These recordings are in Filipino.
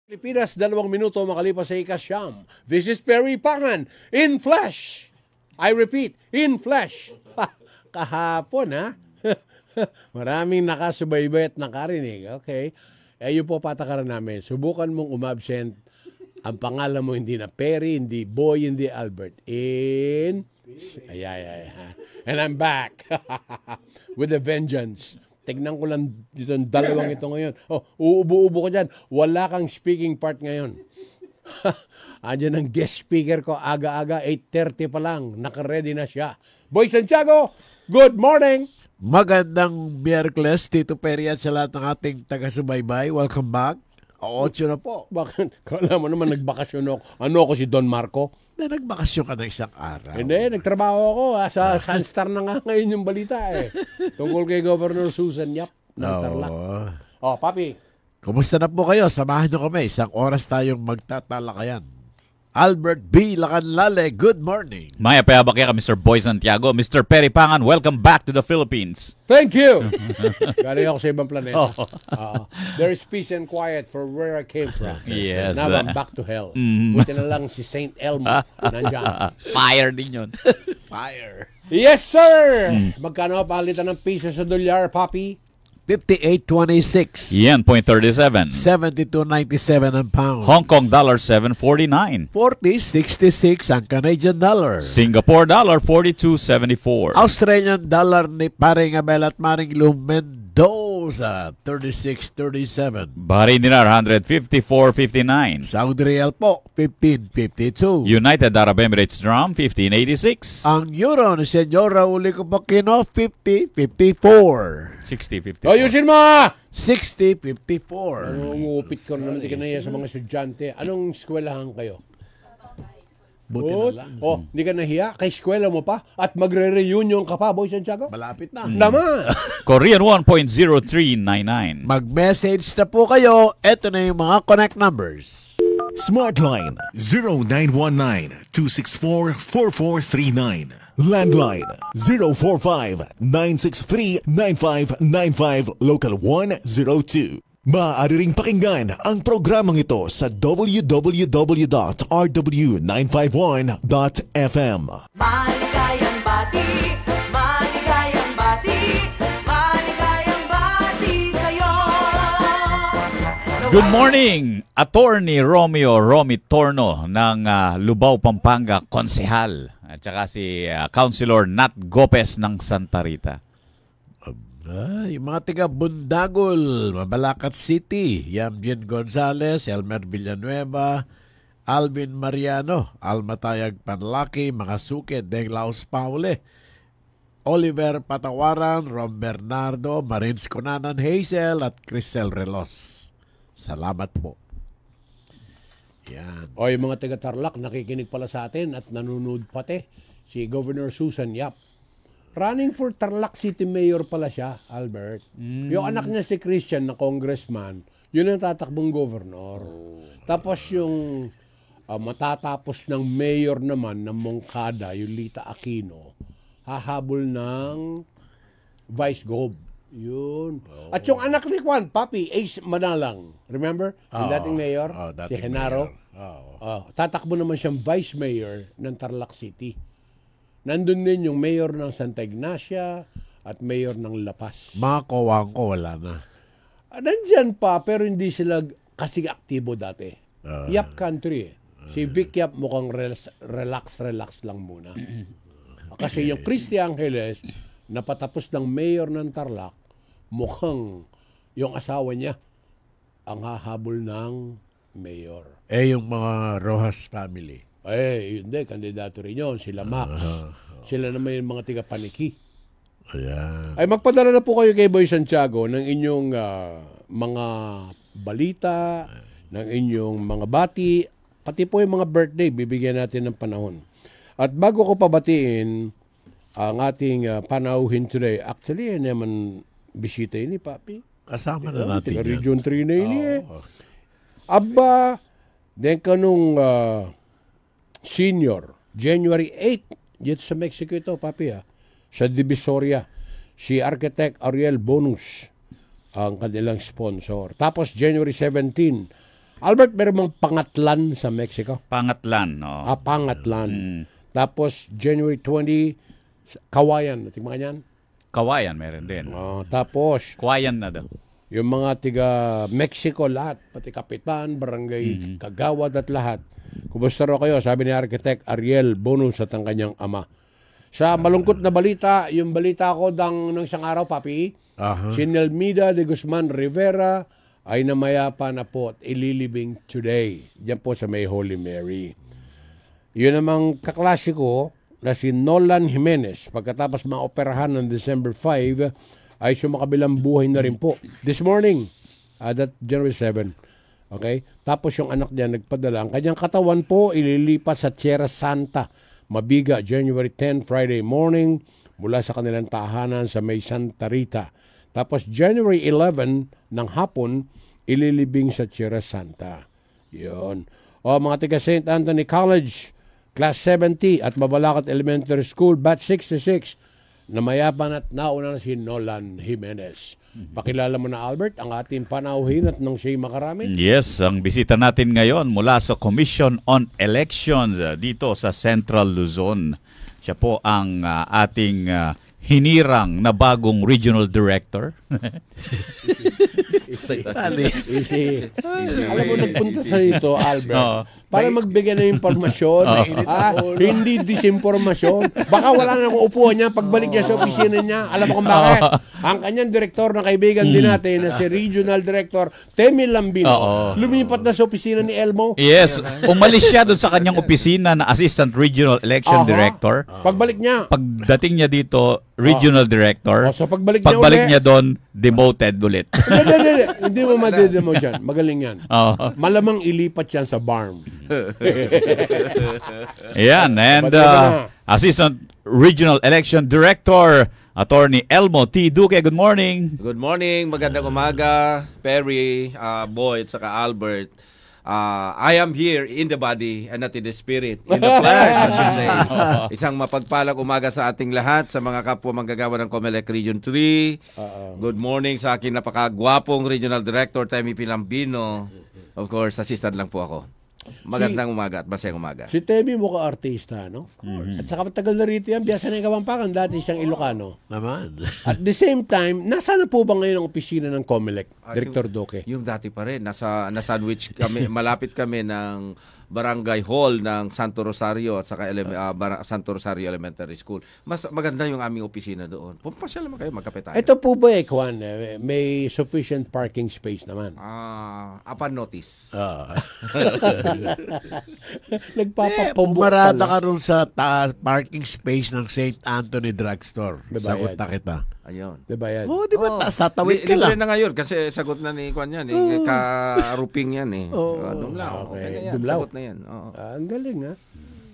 Pilipinas, 2 minuto makalipas sa ikasyam. This is Perry Pangan in flesh. I repeat, in flesh. Kahapon, ha? Maraming nakasubaybay at nakarinig. Okay. Ayun po patakaran namin. Subukan mong umabsent. Ang pangalan mo hindi na Perry, hindi Boy, hindi Albert. In... And I'm back. With a vengeance. Tignan ko lang dito ang dalawang ito ngayon. Oh, uubo-ubo ko dyan. Wala kang speaking part ngayon. Andiyan ang guest speaker ko. Aga-aga, 8:30 pa lang. Naka-ready na siya. Boy Santiago, good morning! Magandang Miyerkules, Tito Perry at sa lahat ng ating taga-subaybay. Welcome back. 8 na po. Bakit? Kala mo naman nagbakasyon ako. Ano ako si Don Marco? Nagbakasyon ka na isang araw. Hindi, nagtrabaho ako. Sa Sunstar na nga ngayon yung balita eh. Tungkol kay Governor Susan Yap ng Tarlac. Oh, papi. Kumusta na po kayo? Samahan nyo kami. 1 oras tayong magtatalakayan. Albert B. Lacanlale, good morning. Maya payabak ka, Mr. Boy Santiago. Mr. Perry Pangan, welcome back to the Philippines. Thank you! Galing ako sa ibang planeta. There is peace and quiet for where I came from. Yes. Now I'm back to hell. Buti na lang si Saint Elmo nandyan. Fire din yun. Fire. Yes, sir! Magkano palitan ng piso sa dolyar, papi? 58.26. Yan, 0.37. 72.97 ang pound. Hong Kong dollar, 7.49. 40.66 ang Canadian dollar. Singapore dollar, 42.74. Australian dollar ni Paring Abel at Maring Lumendoza, 36.37. Bahrain dinar, 154.59. Saudi Real po, 15.52. United Arab Emirates dirham, 15.86. Ang euro ni Senyor Raul Copacino, 50.54. 60.54. Ayusin mo! 60.54. Umupit ko naman di ka nahiya sa mga estudyante. Anong eskwelahan kayo? Buti na lang. Oh, di ka nahiya? Kay eskwela mo pa? At magre-reunion ka pa, Boy Santiago? Malapit na. Naman! Korean 1.0399. Mag-message na po kayo. Ito na yung mga connect numbers. Smartline 0919-264-4439. Landline 045-963-9595 Local 102. Maaari ring pakinggan ang programang ito sa www.rw951.fm. Maligayang bati, maligayang bati, maligayang bati sa'yo. Good morning, Attorney Romy Torno ng Lubao, Pampanga, konsehal. At saka si Councilor Nat Gopez ng Santa Rita. Yung mga tiga Bundagol, Mabalacat City, Yamjen Gonzales, Elmer Villanueva, Alvin Mariano, Almatayag Panlaki, Makasuke, Deglaos Paule, Oliver Patawaran, Rom Bernardo, Marins Conanan Hazel at Crisel Relos. Salamat po. Yan. O yung mga taga-Tarlac, nakikinig pala sa atin at nanonood pati si Governor Susan Yap. Running for Tarlac City Mayor pala siya, Albert. Yung anak niya si Christian na congressman, yun ang tatakbong governor. Tapos yung matatapos ng mayor naman ng Moncada, yung Lita Aquino, hahabol ng vice gov. Yun. At yung anak ni Juan, Papi, Ace Manalang. Remember? Yung dating mayor, si Genaro. Tatakbo naman siyang vice mayor ng Tarlac City. Nandun din yung mayor ng Santa Ignacia at mayor ng La Paz. Mga kawang ko, wala na. Nandyan pa, pero hindi sila kasi aktibo dati. Yap country eh. Si Vic Yap mukhang relax lang muna. Kasi yung Christy Angeles, napatapos ng mayor ng Tarlac, mukhang yung asawa niya ang hahabol ng mayor. Yung mga Rojas family. Hindi, kandidato rin yun. Sila Max. Sila naman yung mga tiga-paniki. Ayan. Ay, magpadala na po kayo kay Boy Santiago ng inyong mga balita, ng inyong mga bati, pati po yung mga birthday, bibigyan natin ng panahon. At bago ko pabatiin ang ating panauhin today, actually, naman bisita ini, Papi. Kasama na natin Tiga yan. Region 3 na ini eh. Aba, then kanong senior, January 8, dito sa Mexico ito, Papi sa Divisoria, si Architect Ariel Bonus ang kanilang sponsor. Tapos January 17, Albert, meron mong Pangatlan sa Mexico? Pangatlan, no? Pangatlan. Tapos, January 20, Kawayan. Tingnan yan. Kawayan meron din. Tapos, Kawayan na daw. yung mga tiga Mexico lahat, pati kapitan, barangay, kagawad at lahat. Kumusta raw kayo? Sabi ni Architect Ariel Bonus at ang kanyang ama. Sa malungkot na balita, yung balita ko nung isang araw, Papi, si Nelmida de Guzman Rivera ay namayapa na po at ililibing today. Diyan po sa May Holy Mary. Yun namang kaklasiko na si Nolan Jimenez, pagkatapos maoperahan ng December 5, ay sumakabilang buhay na rin po. This morning, that January 7. Okay? Tapos yung anak niya nagpadala. Ang kanyang katawan po ililipat sa Tierra Santa, Mabiga, January 10, Friday morning, mula sa kanilang tahanan sa May Santa Rita. Tapos January 11 ng hapon, ililibing sa Tierra Santa. Yun. Mga taga St. Anthony College, Class 70 at Mabalacat Elementary School, Batch 66, namayapan at nauna na si Nolan Jimenez. Pakilala mo na, Albert, ang ating panauhin at nang siya'y makarami. Yes, ang bisita natin ngayon mula sa Commission on Elections dito sa Central Luzon. Siya po ang ating hinirang na bagong regional director. Easy. Alam mo, nagpunta sa dito, Albert, para magbigay ng impormasyon, hindi disinformasyon. Baka wala na akong upuan niya pagbalik niya sa opisina niya. Alam mo kung bakit? Ang kanyang direktor na kaibigan din natin na si Regional Director Temi Lambino, lumipat na sa opisina ni Elmo. Yes, umalis siya doon sa kanyang opisina na Assistant Regional Election Director. Pagbalik niya. Pagdating niya dito, Regional Director. So pagbalik niya doon, demoted ulit. Hindi mo ma-demote yan. Magaling yan. Malamang ilipat yan sa barn. Ayan, and Assistant Regional Election Director, Attorney Elmo T. Duque. Good morning. Good morning, magandang umaga, Perry, Boy, at saka Albert. I am here in the body and not in the spirit, in the flesh, I should say. Isang mapagpalang umaga sa ating lahat, sa mga kapwa manggagawa ng COMELEC Region 3. Good morning sa aking napakagwapong Regional Director, Temi Lambino. Of course, assistant lang po ako. Magandang umaga at masayang umaga. Si Temi mukha artista, no? Of course. At saka matagal na rito yan, biyasa na yung Kapampangan, dati siyang Ilocano. Naman. At the same time, nasaan na po ba ngayon ang opisina ng COMELEC, Director Duque? Yung dati pa rin, na-sandwich kami, malapit kami ng Barangay Hall ng Santo Rosario at saka Santo Rosario Elementary School. Mas maganda yung aming opisina doon. Pumpasya naman kayo, magkape tayo. Ito po ba, Kwan, may sufficient parking space naman? Upon notice. Pumarada ka rin sa parking space ng St. Anthony Drugstore. Diba Sagot na kita. Ayun. Diba yan? Di ba tatawid ka Libre lang? na ngayon kasi sagot na ni Kwan yan. Karuping yan eh. Doon lang. Okay. Sagot na yan. Ang galing, ha?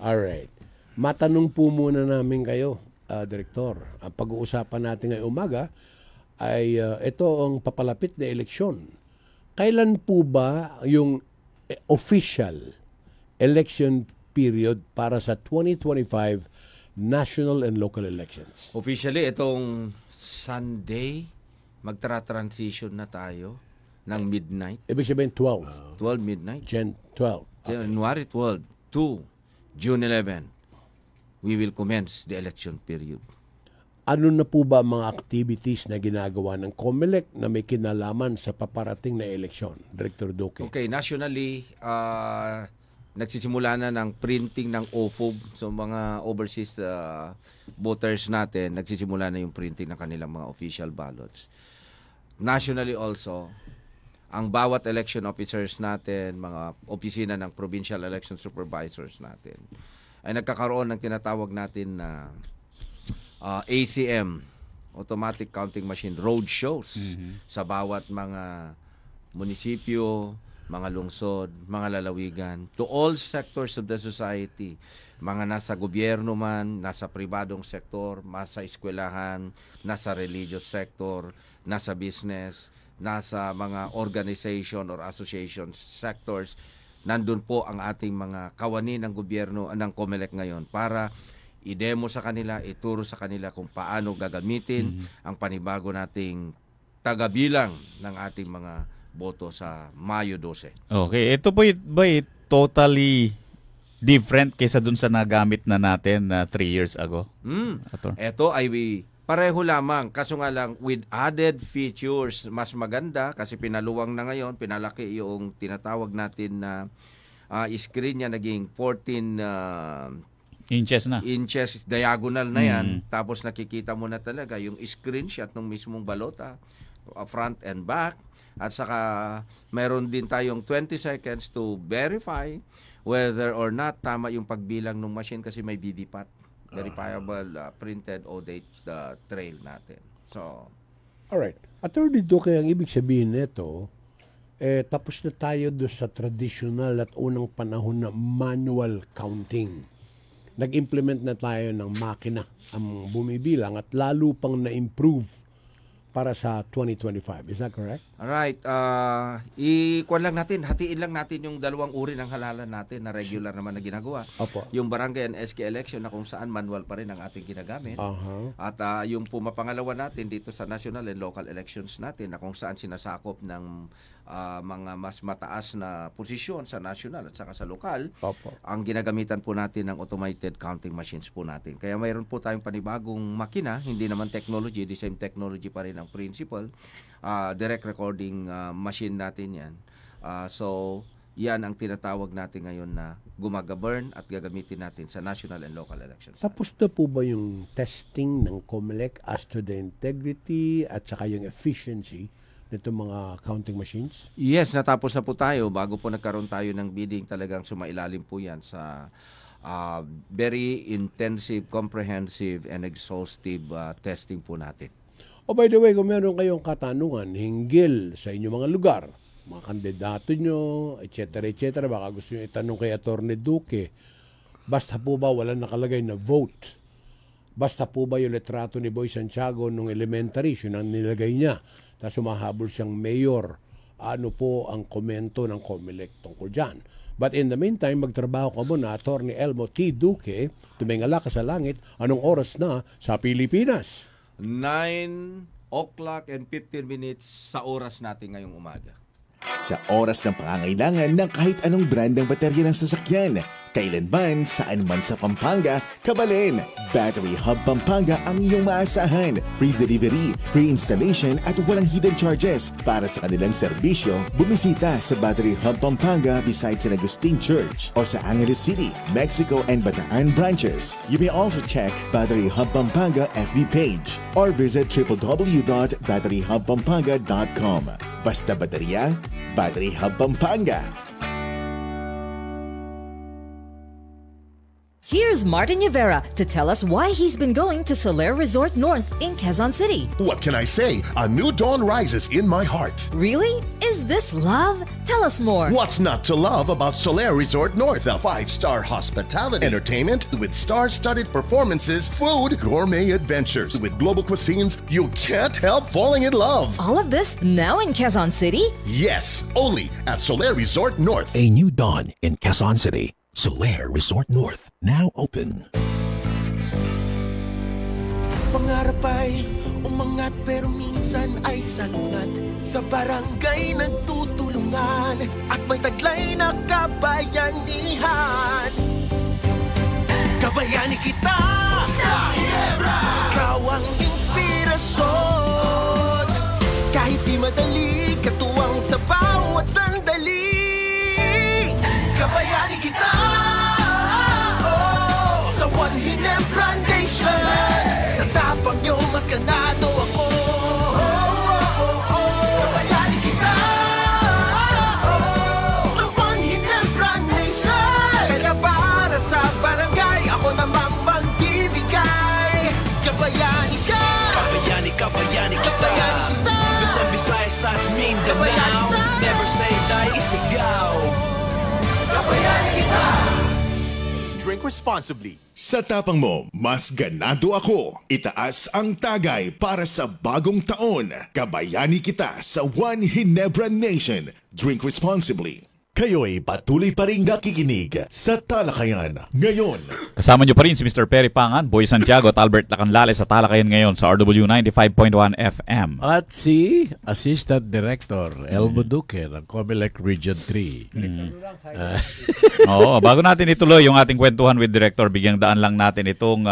Alright. Matanong po muna namin kayo, Direktor. Ang pag-uusapan natin ngayong umaga ay ito ang papalapit na eleksyon. Kailan po ba yung official election period para sa 2025 national and local elections? Officially, itong Sunday, magtra-transition na tayo ng midnight. Ibig sabihin 12. 12 midnight. Jan 12. January 12 to June 11, we will commence the election period. Ano na po ba ang mga activities na ginagawa ng COMELEC na may kinalaman sa paparating na eleksyon, Director Duque? Okay, nationally, nagsisimula na ng printing ng OFOB. So mga overseas voters natin, nagsisimula na yung printing ng kanilang mga official ballots. Nationally also, ang bawat election officers natin, mga opisina ng provincial election supervisors natin, ay nagkakaroon ng tinatawag natin na ACM, Automatic Counting Machine, road shows sa bawat mga munisipyo, mga lungsod, mga lalawigan, to all sectors of the society, mga nasa gobyerno man, nasa pribadong sektor, nasa eskwelahan, nasa religious sector, nasa business, nasa mga organization or association sectors, nandun po ang ating mga kawani ng gobyerno ng COMELEC ngayon para i-demo sa kanila, ituro sa kanila kung paano gagamitin ang panibago nating tagabilang ng ating mga boto sa Mayo 12. Okay, ito po ba totally different kaysa dun sa nagamit na natin 3 years ago? Ator? Ito ay pareho lamang, kaso nga lang with added features, mas maganda kasi pinaluwang na ngayon, pinalaki yung tinatawag natin na screen niya, naging 14 inches diagonal na yan. Tapos nakikita mo na talaga yung screenshot ng mismong balota, front and back. At saka meron din tayong 20 seconds to verify whether or not tama yung pagbilang ng machine kasi may BBPAT, verifiable printed o date trail natin. So, alright. Attorney Duque, ang ibig sabihin nito, tapos na tayo doon sa traditional at unang panahon na manual counting. Nag-implement na tayo ng makina ang bumibilang at lalo pang na-improve para sa 2025. Is that correct? alright. Hatiin lang natin yung dalawang uri ng halalan natin na regular naman na ginagawa. Opo. Yung barangay and SK election na kung saan manual pa rin ang ating ginagamit. At yung pumapangalawa natin dito sa national and local elections natin na kung saan sinasakop ng mga mas mataas na posisyon sa national at saka sa lokal. Opo. Ang ginagamitan po natin ng automated counting machines po natin. Kaya mayroon po tayong panibagong makina, hindi naman technology, the same technology pa rin ang principle. Direct recording machine natin yan. So, yan ang tinatawag natin ngayon na gumagovern at gagamitin natin sa national and local elections. Tapos na po ba yung testing ng COMELEC as to the integrity at saka yung efficiency nito mga counting machines? Yes, natapos na po tayo. Bago po nagkaroon tayo ng bidding, talagang sumailalim po yan sa very intensive, comprehensive, and exhaustive testing po natin. By the way, kung meron kayong katanungan hinggil sa inyong mga lugar, mga kandidato nyo, etc., baka gusto nyo itanong kay Atty. Duque, basta po ba walang nakalagay na vote? Basta po ba yung litrato ni Boy Santiago nung elementary, yun ang nilagay niya? Tapos humahabol siyang mayor. Ano po ang komento ng COMELEC tungkol dyan? But in the meantime, magtrabaho ka muna, Atty. Elmo T. Duque, tumingala ka sa langit, anong oras na sa Pilipinas? 9:15 sa oras natin ngayong umaga. Sa oras ng pangangailangan ng kahit anong brand ng baterya ng sasakyan, kailanman, saan man sa Pampanga, kabalin. Battery Hub Pampanga ang iyong maasahan. Free delivery, free installation at walang hidden charges. Para sa kanilang serbisyo, bumisita sa Battery Hub Pampanga beside San Agustin Church o sa Angeles City, Mexico and Bataan branches. You may also check Battery Hub Pampanga FB page or visit www.batteryhubpampanga.com. Basta baterya, Battery Hub Pampanga. Here's Martin Rivera to tell us why he's been going to Solaire Resort North in Quezon City. What can I say? A new dawn rises in my heart. Really? Is this love? Tell us more. What's not to love about Solaire Resort North? A 5-star hospitality, entertainment with star-studded performances, food, gourmet adventures. With global cuisines, you can't help falling in love. All of this now in Quezon City? Yes, only at Solaire Resort North. A new dawn in Quezon City. Solaire Resort North, now open. Pangarap ay umangat pero minsan ay salungat. Sa barangay nagtutulungan at may taglay na kabayanihan. Kabayani kita sa Ginebra. Ikaw ang inspirasyon. Kahit di madali, katuwang sa bawat sandali. Kabayani kita sa One Ginebra Nation. Sa tapang nyo, mas ganado ako. Kabayani kita sa One Ginebra Nation. Kaya para sa barangay, ako namang magbibigay. Kabayani ka, kabayani, kabayani, kabayani kita. Luzon, Visayas at Mindanao, never say die, isigaw. Drink responsibly. Sa tapang mo, mas ganado ako. Itaas ang tagay para sa bagong taon. Kabayani kita sa One Ginebra Nation. Drink responsibly. Kayo'y patuloy pa rin nakikinig sa Talakayan ngayon. Kasama nyo pa rin si Mr. Perry Pangan, Boy Santiago at Albert Lacanlale sa Talakayan ngayon sa RW 95.1 FM. At si Assistant Director Elmo Duque ng Comelec Region 3. Oo, bago natin ituloy yung ating kwentuhan with Director, bigyang daan lang natin itong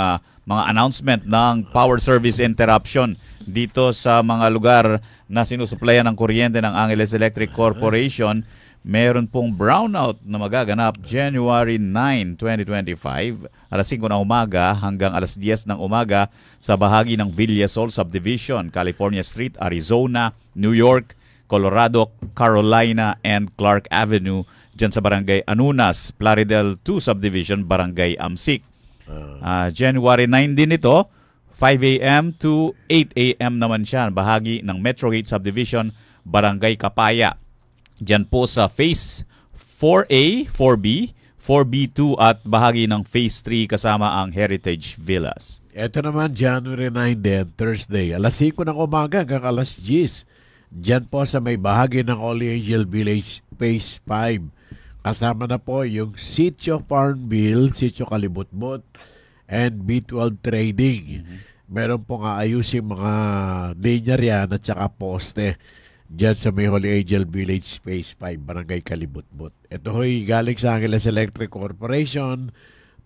mga announcement ng power service interruption dito sa mga lugar na sinusuplayan ng kuryente ng Angeles Electric Corporation. Meron pong brownout na magaganap January 9, 2025, alas 5 ng umaga hanggang alas 10 ng umaga sa bahagi ng Villasol Subdivision, California Street, Arizona, New York, Colorado, Carolina, and Clark Avenue, dyan sa Barangay Anunas, Plaridel 2 Subdivision, Barangay Amsik. January 9 din ito, 5 a.m. to 8 a.m. naman siya, bahagi ng Metrogate Subdivision, Barangay Kapaya. Diyan po sa Phase 4A, 4B, 4B2 at bahagi ng Phase 3 kasama ang Heritage Villas. Ito naman, January 9 din, Thursday, alas 5 ng umaga hanggang alas 10. Diyan po sa may bahagi ng Holy Angel Village, Phase 5. Kasama na po yung Sitio Farmville, Sitio Kalibutbot, and B12 Trading. Meron pong aayusin mga linya riyan at saka poste diyan sa may Holy Angel Village Phase 5, Barangay Kalibutbot. Ito ho'y galing sa Angeles Electric Corporation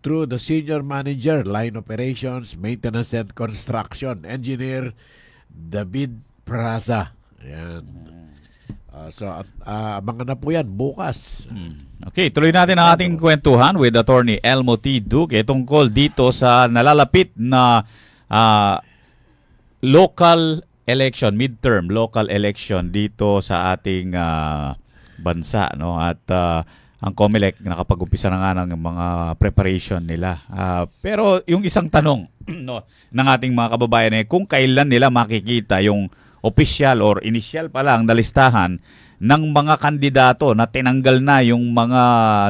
through the Senior Manager, Line Operations, Maintenance and Construction, Engineer David Praza. Ayan. Abangan na po yan bukas. Okay, tuloy natin ang ating kwentuhan with Attorney Elmo T. Duque tungkol dito sa nalalapit na local election, midterm local election dito sa ating bansa, no? At ang COMELEC nakapag-umpisa na nga ng mga preparation nila. Pero yung isang tanong no ng ating mga kababayan ay kung kailan nila makikita yung official or initial pa lang na listahan ng mga kandidato na tinanggal na yung mga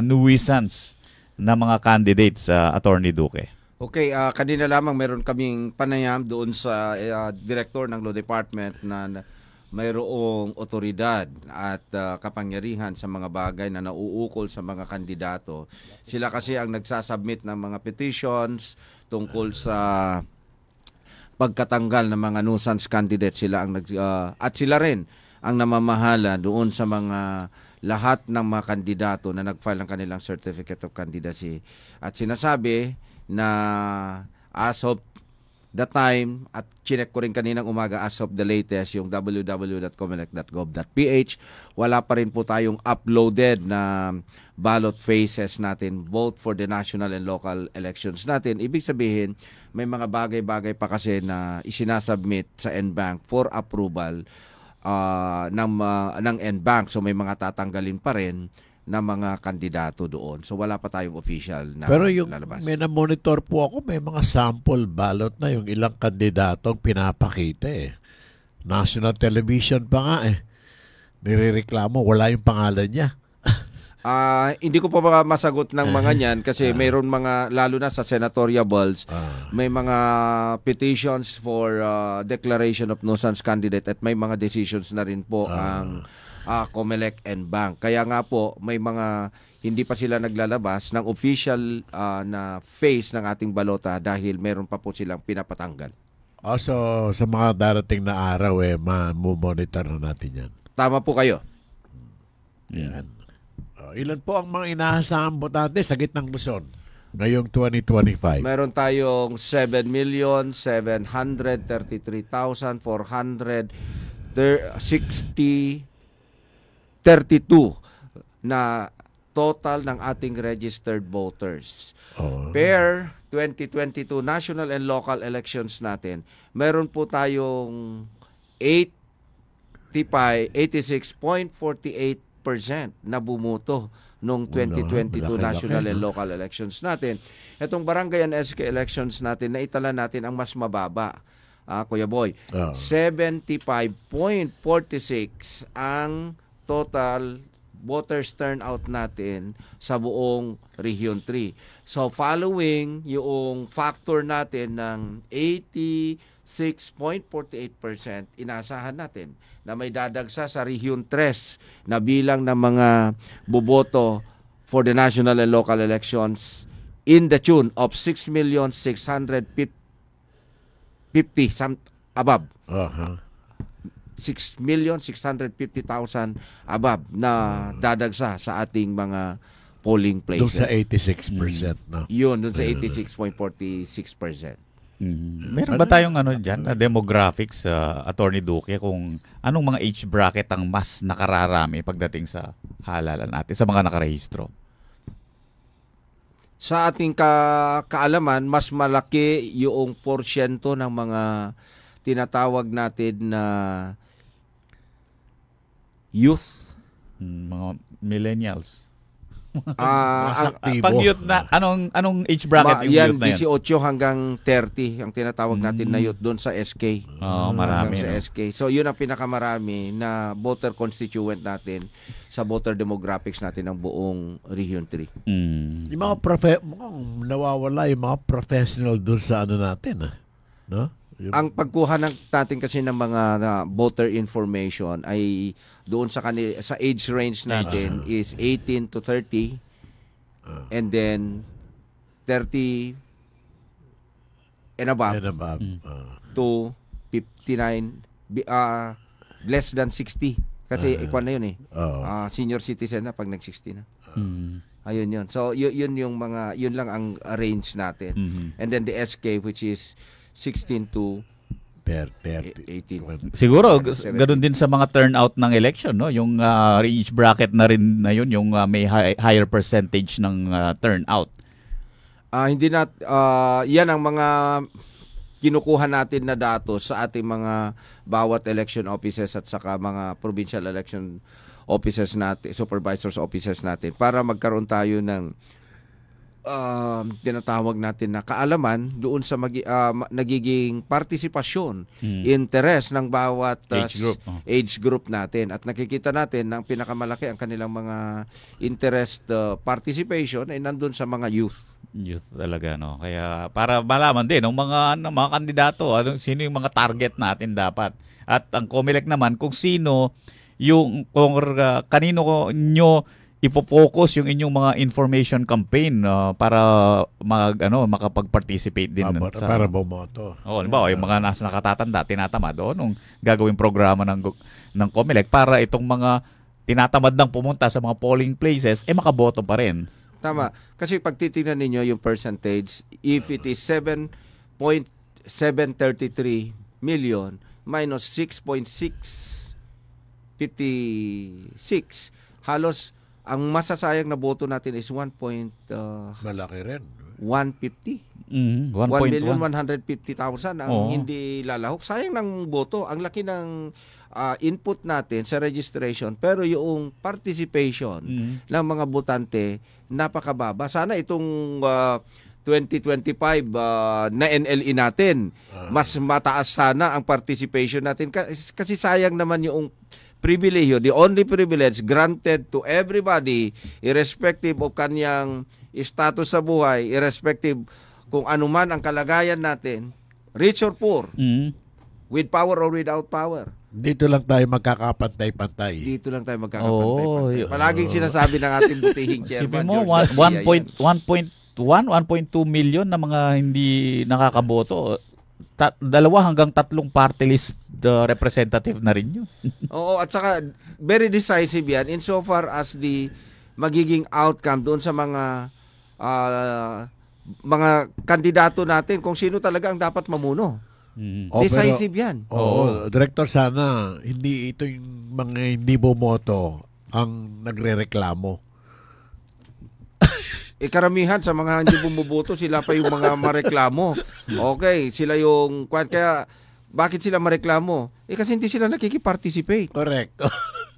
nuisance na mga candidates, Attorney Duque. Okay, kanina lamang meron kaming panayam doon sa director ng Law Department na mayroong otoridad at kapangyarihan sa mga bagay na nauukol sa mga kandidato. Sila kasi ang nagsasubmit ng mga petitions tungkol sa pagkatanggal ng mga nuisance candidates. Sila ang at sila rin ang namamahala doon sa mga lahat ng mga kandidato na nag-file ng kanilang Certificate of Candidacy. At sinasabi na as of the time, at chinek ko rin kaninang umaga, as of the latest, yung www.comelec.gov.ph, wala pa rin po tayong uploaded na ballot phases natin, both for the national and local elections natin. Ibig sabihin, may mga bagay-bagay pa kasi na isinasubmit sa NBank for approval ng NBank. So may mga tatanggalin pa rin na mga kandidato doon. So wala pa tayong official na pero yung lalabas. May na-monitor po ako, may mga sample ballot na yung ilang kandidatong pinapakita eh. National television pa nga eh. Nirereklamo, wala yung pangalan niya. Hindi ko pa masagot ng mga niyan kasi mayroon mga, lalo na sa senatorial balls, may mga petitions for declaration of nuisance candidate at may mga decisions na rin po ang COMELEC and Bank. Kaya nga po, may mga hindi pa sila naglalabas ng official na phase ng ating balota dahil meron pa po silang pinapatanggal. So, sa mga darating na araw, monitor na natin yan. Tama po kayo. Yan. Ilan po ang mga inaasahang botante sa gitnang Luzon ngayong 2025? Meron tayong 7,733,432 na total ng ating registered voters. Per 2022 national and local elections natin, meron po tayong 86.48% na bumuto noong 2022 national and local elections natin. Itong barangay and SK elections natin, naitala natin ang mas mababa, Kuya Boy. 75.46 ang total voters turnout natin sa buong Region 3. So following yung factor natin ng 86 6.48%, inaasahan natin na may dadagsa sa Region 3 na bilang ng mga boboto for the national and local elections in the tune of 6,650,000 above. 6,650,000 above na dadagsa sa ating mga polling places. Doon sa 86%. No? Yun, doon sa 86.46%. Meron ba tayong dyan, demographics, Attorney Duque, kung anong mga age bracket ang mas nakararami pagdating sa halalan natin, sa mga nakarehistro? Sa ating kaalaman, mas malaki yung porsyento ng mga tinatawag natin na youth. Mga millennials. Aktibo. Pag youth na, anong age bracket yung youth na yan? 18 hanggang 30 ang tinatawag natin na youth doon sa SK. Marami. Sa SK. So yun ang pinakamarami na voter constituent natin sa voter demographics natin ng buong Region 3. Yung mga mukhang nawawala yung mga professional doon sa natin. No? Ang pagkuha natin kasi ng mga voter information ay doon sa age range natin is 18 to 30 and then 30 and above, to 59 less than 60 kasi ikuan na yun senior citizen na pag nag-60 na. Ayun yun. So yun yung mga yun lang ang range natin. And then the SK which is 16 to 18. Siguro ganoon din sa mga turnout ng election, no? Yung age bracket na rin na yun, yung may higher percentage ng turnout. Hindi yan ang mga kinukuha natin na datos sa ating mga bawat election offices at saka mga provincial election offices natin, supervisors offices natin para magkaroon tayo ng tinatawag natin na kaalaman doon sa nagiging partisipasyon, interest ng bawat age group natin. At nakikita natin na ang pinakamalaki ang kanilang mga interest participation ay nandun sa mga youth. Youth talaga, no? Kaya para malaman din ng mga kandidato, sino yung mga target natin dapat. At ang COMELEC naman kung sino kung kanino nyo ipo-focus yung inyong mga information campaign para makapag-participate din para bumoto. Halimbawa, yung mga nakatatanda, tinatamad nung gagawing programa ng COMELEC para itong mga tinatamad nang pumunta sa mga polling places, makaboto pa rin. Tama. Kasi pag titingnan ninyo yung percentage, if it is 7.733 million minus 6.656, halos ang masasayang na boto natin is 1. Malaki rin. 150. 1,150,000 ang hindi lalahok. Sayang ng boto. Ang laki ng input natin sa registration. Pero yung participation ng mga botante, napakababa. Sana itong 2025 na NLE natin, mas mataas sana ang participation natin. Kasi sayang naman yung privilege, the only privilege granted to everybody, irrespective of kanyang status sa buhay, irrespective kung anuman ang kalagayan natin, rich or poor, with power or without power. Dito lang tayo magkakapantay-pantay. Dito lang tayo magkakapantay-pantay. Palaging sinasabi ng ating butihing chairman, mo, 1.2 million na mga hindi nakakaboto. 2 hanggang 3 party list representative na rin yun. Oo, at saka very decisive yan insofar as the magiging outcome doon sa mga kandidato natin kung sino talaga ang dapat mamuno. Decisive yan. Director, sana hindi ito yung mga hindi bumoto ang nagrereklamo. Karamihan sa mga hindi bumuboto, sila pa yung mga mareklamo. Okay, sila yung... Kaya, bakit sila mareklamo? Kasi hindi sila nakikiparticipate. Correct.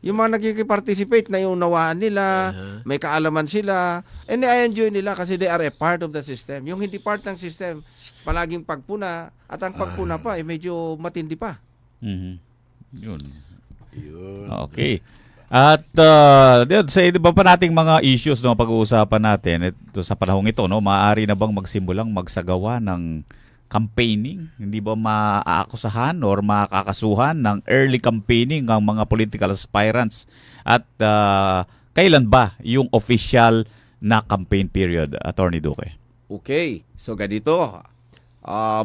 Yung mga nakikiparticipate na yung nawaan nila, may kaalaman sila, and I enjoy nila kasi they are a part of the system. Yung hindi part ng system, palaging pagpuna, at ang pagpuna pa, medyo matindi pa. Yun. Okay. At sa iba pa nating mga issues pag-uusapan natin ito sa panahong ito, maaari na bang magsimulang magsagawa ng campaigning? Hindi ba maaakusahan or makakasuhan ng early campaigning ang mga political aspirants? At kailan ba yung official na campaign period, Attorney Duque? Okay, so ganito.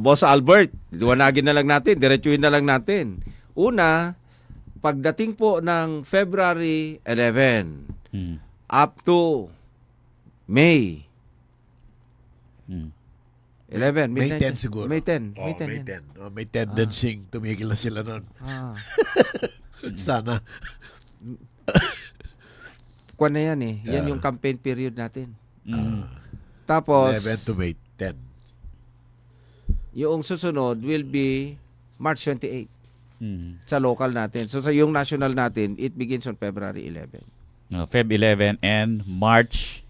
Boss Albert, liwanagin na lang natin, diretsuhin na lang natin. Una, pagdating po ng February 11 up to May 11, May midnight. 10 siguro. May 10. Oh, May 10. May yan. 10. Oh, may tendency tumigil na sila nun. Sana. Kuwan na yan eh. Yan yung campaign period natin. Tapos, 11 to May 10. yung susunod will be March 28 sa local natin. So sa yung national natin, it begins on February 11. Feb 11 and March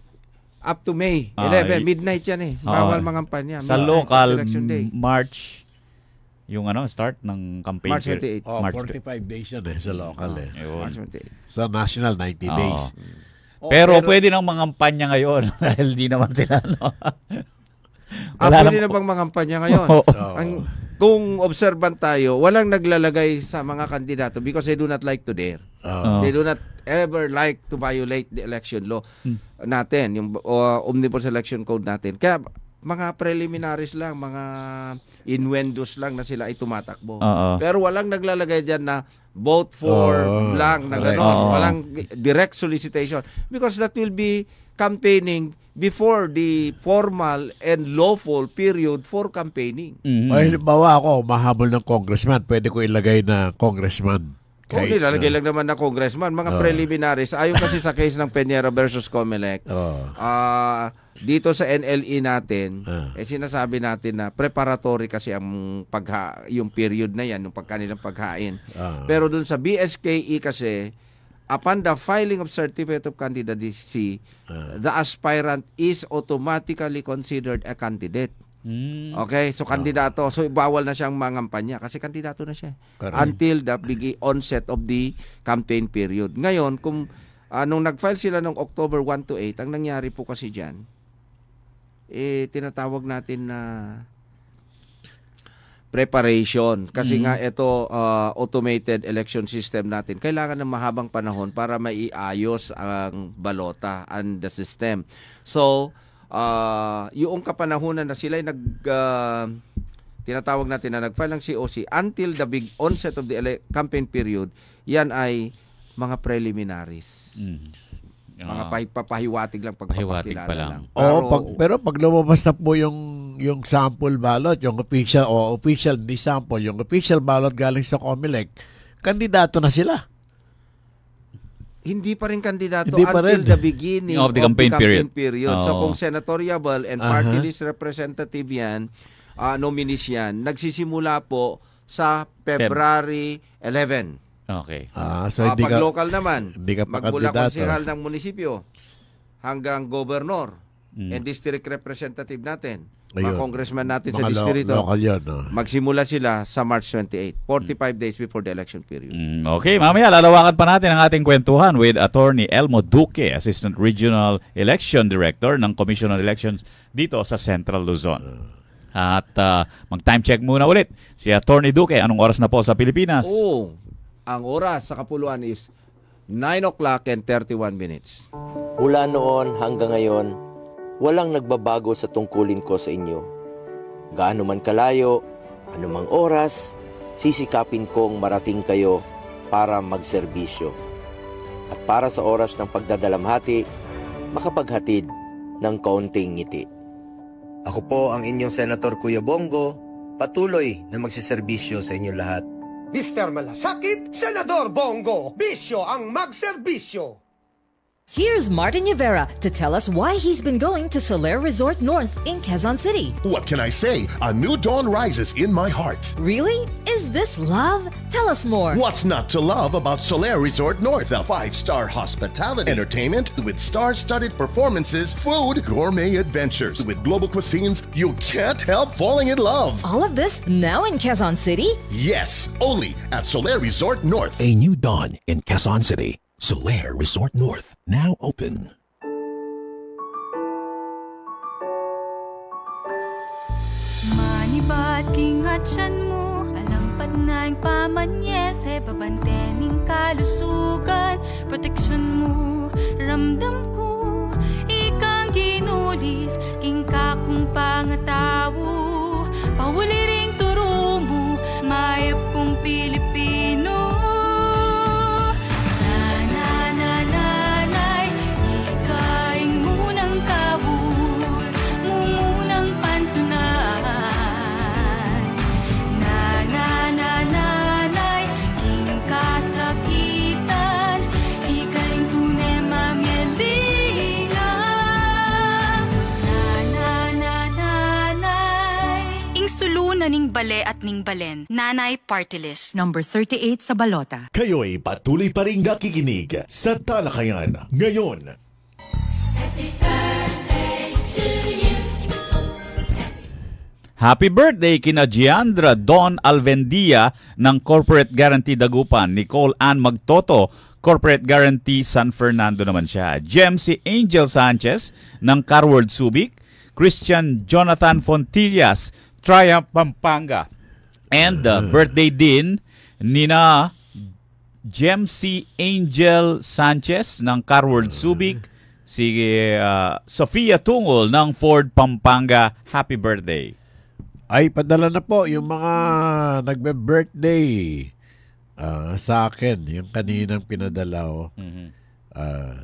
Up to May 11. Midnight yan eh. Bawal mangampanya. sa Midnight, local election day. March yung start ng campaign March 28. Oh, March 45 days yan sa local eh. Yun. March 28. Sa national, 90 days. Pero pwede nang mangampanya ngayon dahil di naman sila Pwede na bang mangampanya ngayon? Oo. Kung observant tayo, walang naglalagay sa mga kandidato because they do not like to dare. They do not ever like to violate the election law natin, yung Omnibus Election Code natin. Kaya mga preliminaries lang, mga innuendos lang na sila ay tumatakbo. Pero walang naglalagay dyan na vote for blank na gano'n. Walang direct solicitation because that will be campaigning before the formal and lawful period for campaigning. Ay, halimbawa ako, mahabol ng congressman, pwede ko ilagay na congressman. Kung nilalagay lang naman na congressman, mga preliminaries, ayon kasi sa case ng Peñera versus Comelec, dito sa NLE natin, sinasabi natin na preparatory kasi yung period na yan, yung kanilang paghain. Pero dun sa BSKE kasi, upon the filing of certificate of candidacy, the aspirant is automatically considered a candidate. Okay, so kandidato. So bawal na siyang mangampanya kasi kandidato na siya. Until the onset of the campaign period. Ngayon, kung nung nag-file sila ng October 1 to 8, ang nangyari po kasi diyan, tinatawag natin na preparation. Kasi nga ito, automated election system natin, kailangan ng mahabang panahon para maiayos ang balota and the system. So, yung kapanahunan na sila ay tinatawag natin na nag-file ng COC until the big onset of the campaign period, yan ay mga preliminaries. Mga papahiwatig lang, pagpapakilala lang. Pero pag lumabas na po yung sample ballot, yung official ni sample, yung official ballot galing sa Comelec, kandidato na sila. Hindi pa rin kandidato until the beginning of the campaign period. So kung senatorial and party list representative yan, nominees yan, nagsisimula po sa February 11. Okay. So pag local naman, hindi ka pa magmula kandidato. konsehal ng munisipyo hanggang gobernador and district representative natin, mga congressman natin sa distrito, magsimula sila sa March 28, 45 days before the election period. Okay, mamaya lalawakan pa natin ang ating kwentuhan with Attorney Elmo Duque, Assistant Regional Election Director ng Commission on Elections dito sa Central Luzon. At mag-time check muna ulit si Attorney Duque. Anong oras na po sa Pilipinas? Ang oras sa Kapuluan is 9:31. Mula noon hanggang ngayon, walang nagbabago sa tungkulin ko sa inyo. Gaano man kalayo, anumang oras, sisikapin kong marating kayo para magserbisyo. At para sa oras ng pagdadalamhati, makapaghatid ng kaunting ngiti. Ako po ang inyong Senator Kuya Bongo, patuloy na magsiserbisyo sa inyong lahat. Mr. Malasakit, Senador Bongo, bisyo ang magserbisyo. Here's Martin Rivera to tell us why he's been going to Soler Resort North in Quezon City. What can I say? A new dawn rises in my heart. Really? Is this love? Tell us more. What's not to love about Soler Resort North? A 5-star hospitality, entertainment with star-studded performances, food, gourmet adventures. With global cuisines, you can't help falling in love. All of this now in Quezon City? Yes, only at Soler Resort North. A new dawn in Quezon City. Soler Resort North, now open. Money ba't kingatsan mo? Alangpat na yung pamanyese, babantening kalusugan. Proteksyon mo, ramdam ko, ikang ginulis, king kakong pangatawo. Pawuli ring turo mo, mayap kong Pilipino. Nanay, ikaing munang kabul, mumunang pantunan. Nanay, king kasakitan, ikaing tunay mamyelinga. Nanay, ing sulunan ning bale at ning balen. Nanay Party List. Number 38 sa balota. Kayo'y patuloy pa rin nakikinig sa Talakayan ngayon. Happy birthday kina Giandra Don Alvendia ng Corporate Guarantee Dagupan, Nicole Ann Magtoto, Corporate Guarantee San Fernando naman siya, Gemsi Angel Sanchez ng Carward Subic, Christian Jonathan Fontillas, Triumph Pampanga, and birthday din nina Gemsi Angel Sanchez ng Carward Subic, si Sofia Tungol ng Ford Pampanga. Happy birthday. Ay, padala na po yung mga nagbe-birthday sa akin. Yung kaninang pinadala ko.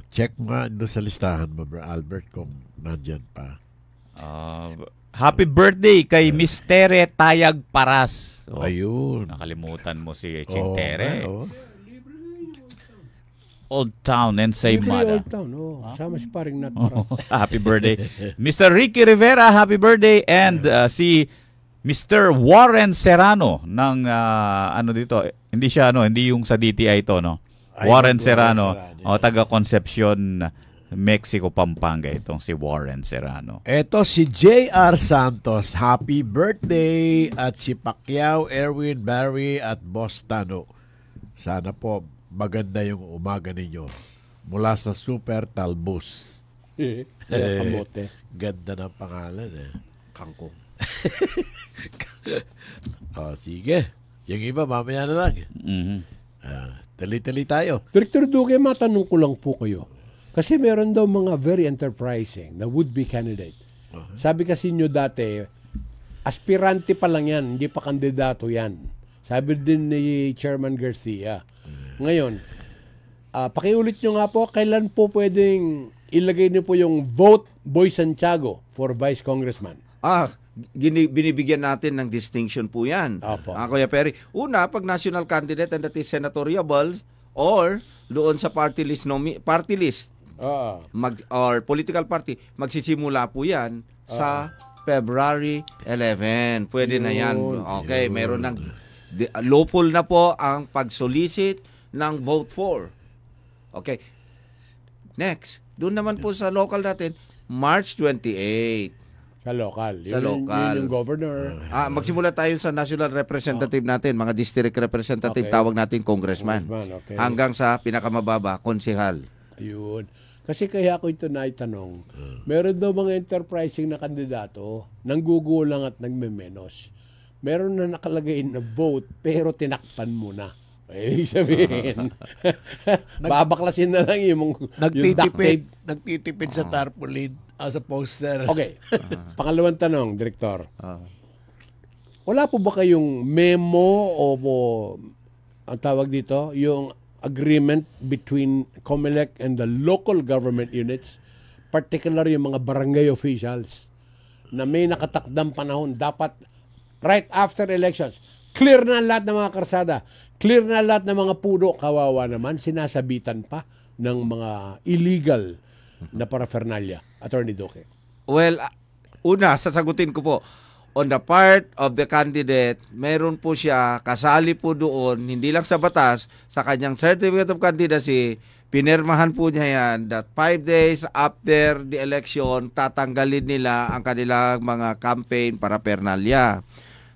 Check mo nga doon sa listahan mo, Bro Albert, kung nandyan pa. Happy birthday kay Miss Tere Tayag Paras. Ayun. Nakalimutan mo si Ching Tere. Oh. Old Town and Saymada. Old Town, sama si paring Nat Paras. Happy birthday. Mr. Ricky Rivera, happy birthday. And si Mr. Warren Serrano ng hindi yung sa DTI ito, no? Warren Serrano, taga Concepcion, Mexico, Pampanga itong si Warren Serrano. Eto si J.R. Santos, happy birthday, at si Pacquiao, Erwin Barry at Boss Tano. Sana po maganda yung umaga ninyo mula sa Super Talbos. Kamote. Ganda ng pangalan Kangkong. Sige. Yung iba mamaya na lang. Tali-tali tayo. Director Duque, matanong ko lang po kayo. Kasi meron daw mga very enterprising na would-be candidate. Sabi kasi nyo dati, aspirante pa lang yan, hindi pa kandidato yan. Sabi din ni Chairman Garcia. Ngayon, pakiulit nyo nga po, kailan po pwedeng ilagay niyo po yung vote Boy Santiago for Vice Congressman? Binibigyan natin ng distinction po yan. Kuya Perry. Una, pag national candidate and that is senatoriable or doon sa party list or political party, magsisimula po yan sa February 11. Pwede na yan. Okay, meron ng lawful na po ang pag-solicit ng vote for. Okay. Next, doon naman po sa local natin, March 28. Sa local. Sa local. Yung governor. Magsimula tayo sa national representative natin, mga district representative, tawag natin congressman. Okay. Hanggang sa pinakamababa, konsehal. Yun. Kasi kaya ako ito naitanong, meron daw mga enterprising na kandidato, nanggugulang at nagmemenos. Meron na nakalagay na vote, pero tinakpan muna. Sabihin, babaklasin na lang yung duct tape. Nagtitipid sa tarpaulin as a poster. Okay. Pangalawang tanong, Direktor. Wala po ba kayong memo o ang tawag dito, yung agreement between COMELEC and the local government units, particular yung mga barangay officials, na may nakatakdang panahon, dapat right after elections, clear na lahat ng mga karsada, clear na lahat ng mga puno, kawawa naman, sinasabitan pa ng mga illegal na paraphernalia. Attorney Duque. Well, una, sasagutin ko po, on the part of the candidate, meron po siya, kasali po doon, hindi lang sa batas, sa kanyang certificate of candidacy, pinirmahan po niya yan that 5 days after the election, tatanggalin nila ang kanilang mga campaign paraphernalia.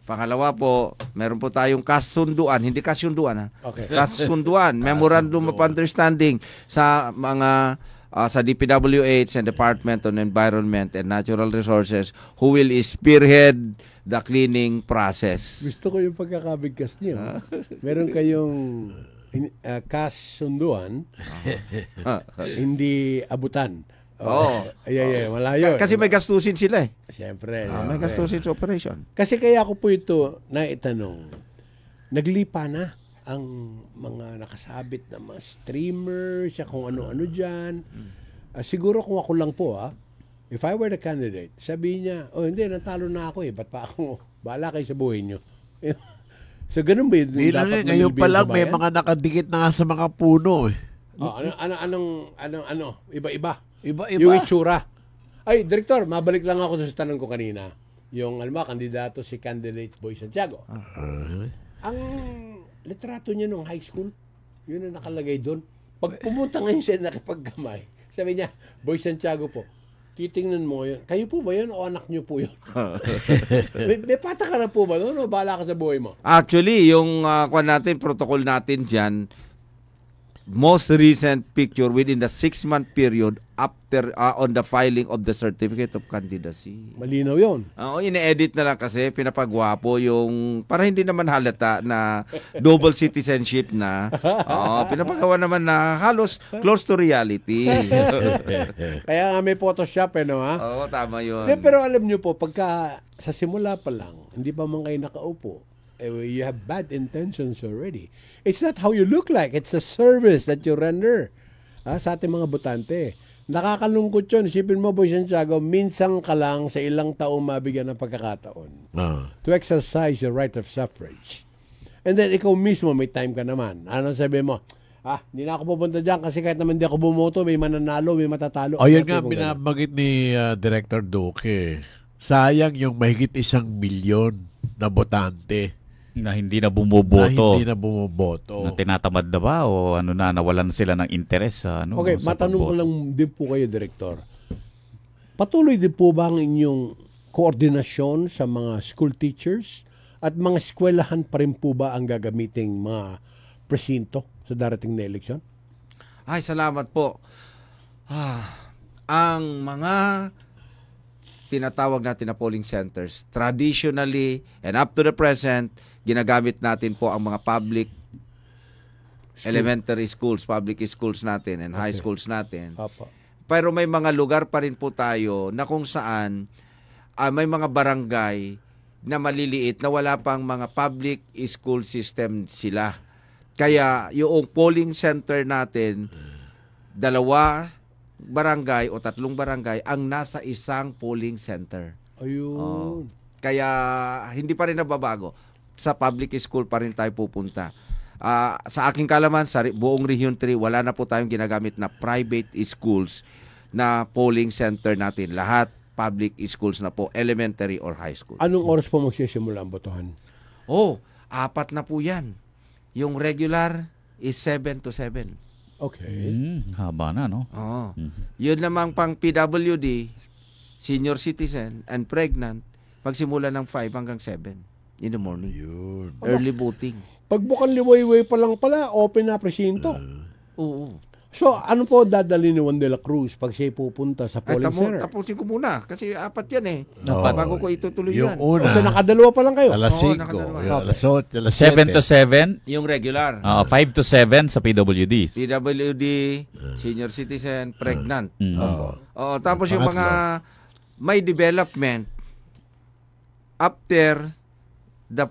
Pangalawa po, meron po tayong kasunduan, hindi kasunduan ha. Okay. Kasunduan, memorandum of understanding sa mga sa DPWH and Department on Environment and Natural Resources who will spearhead the cleaning process. Gusto ko yung pagkakabigkas niyo. Meron kayong kasunduan, hindi abutan. Malayo. Kasi may gastusin sila eh. Siyempre. May gastusin sa operation. Kasi kaya ako po ito naitanong, naglipa na ang mga nakasabit na mga streamers, kung ano-ano dyan. Siguro kung ako lang po, if I were the candidate, sabihin niya, hindi, natalo na ako ba't pa ako, bahala kayo sa buhay niyo. So, ganun ba yun? Dapat ngayon pa lang may mga nakadikit na nga sa mga puno eh. Iba-iba. Iba-iba. Yung itsura. Ay, Director, mabalik lang ako sa tanong ko kanina. Yung, kandidato si candidate Boy Santiago. Ang litrato niya nung high school, yun ang nakalagay doon. Pag pumunta ngayon siya nakipagkamay, sabi niya, Boy Santiago po, titingnan mo yun. Kayo po ba yun o anak niyo po yun? may pata ka na po ba doon o bahala ka sa buhay mo? Actually, yung protocol natin dyan, most recent picture within the 6-month period after on the filing of the certificate of candidacy. Malinaw yun. Ine-edit na lang kasi pinapagwapo yung para hindi naman halata na double citizenship na. Pinapagawa naman na halos close to reality. Kaya nga may Photoshop no ha? Oo, tama yun. Pero alam nyo po, pagka sa simula pa lang, hindi pa man kayo nakaupo, you have bad intentions already. It's not how you look like. It's a service that you render sa ating mga botante. Nakakalungkot yun. Isipin mo, Boy Santiago, minsan ka lang sa ilang taong mabigyan ng pagkakataon to exercise your right of suffrage. And then, ikaw mismo, may time ka naman. Ano sabi mo? Hindi na ako pupunta dyan kasi kahit naman di ako bumoto, may mananalo, may matatalo. Yun nga, binabagit ni Director Duque. Sayang yung mahigit 1 milyon na botante. Na hindi na bumoboto. Na tinatamad na ba o nawalan sila ng interes sa Okay, sa matanong ko pagboto. lang din po kayo, Director. Patuloy din po ba ang inyong koordinasyon sa mga school teachers at mga eskwelahan pa rin po ba ang gagamiting mga presinto sa darating na eleksyon? Ay, salamat po. Ang mga tinatawag natin na polling centers, traditionally and up to the present, ginagamit natin po ang mga public elementary schools, public schools natin and high schools natin. Pero may mga lugar pa rin po tayo na kung saan may mga barangay na maliliit na wala pang mga public school system sila. Kaya yung polling center natin, 2 barangay o 3 barangay ang nasa isang polling center. Ayun. Kaya hindi pa rin nababago. Sa public school pa rin tayo pupunta. Sa aking kalaman, sa buong Region 3, wala na po tayong ginagamit na private schools na polling center natin. Lahat public schools na po, elementary or high school. Anong oras po magsisimula ang botohan? 4 na po yan. Yung regular is 7 to 7. Okay. Haba na, no? Yun namang pang PWD, senior citizen and pregnant, magsimula ng 5 hanggang 7 in the morning. Early voting. Pagbukan liwayway pa lang pala, open na presinto. Oo. So, ano po dadali ni Juan de la Cruz pag siya pupunta sa polling center? Tapusin ko muna kasi 4 yan eh. Bago ko itutuloy yan. Una, so, nakadalawa pa lang kayo? Alas 5. Alas 7 to 7. Yung regular. 5 to 7 sa PWD. PWD, senior citizen, pregnant. Tapos yung mga may development after the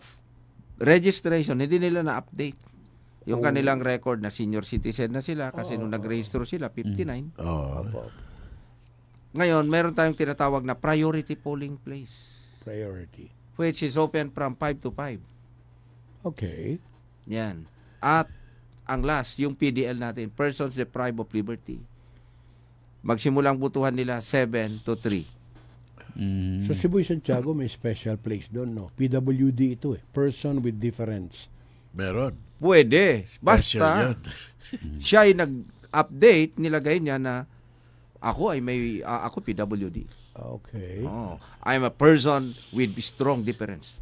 registration, hindi nila na-update. Yung kanilang record na senior citizen na sila kasi nung nag-register sila, 59. Ngayon, meron tayong tinatawag na priority polling place. Priority. Which is open from 5 to 5. Okay. Yan. At ang last, yung PDL natin, persons deprived of liberty. Magsimulang butuhan nila 7 to 3. So, si Boy Santiago may special place doon, no? PWD ito eh. Person with difference. Meron. Pwede. Basta siya ay nag-update, nilagay niya na Ako ako PWD. Okay. I'm a person with strong difference.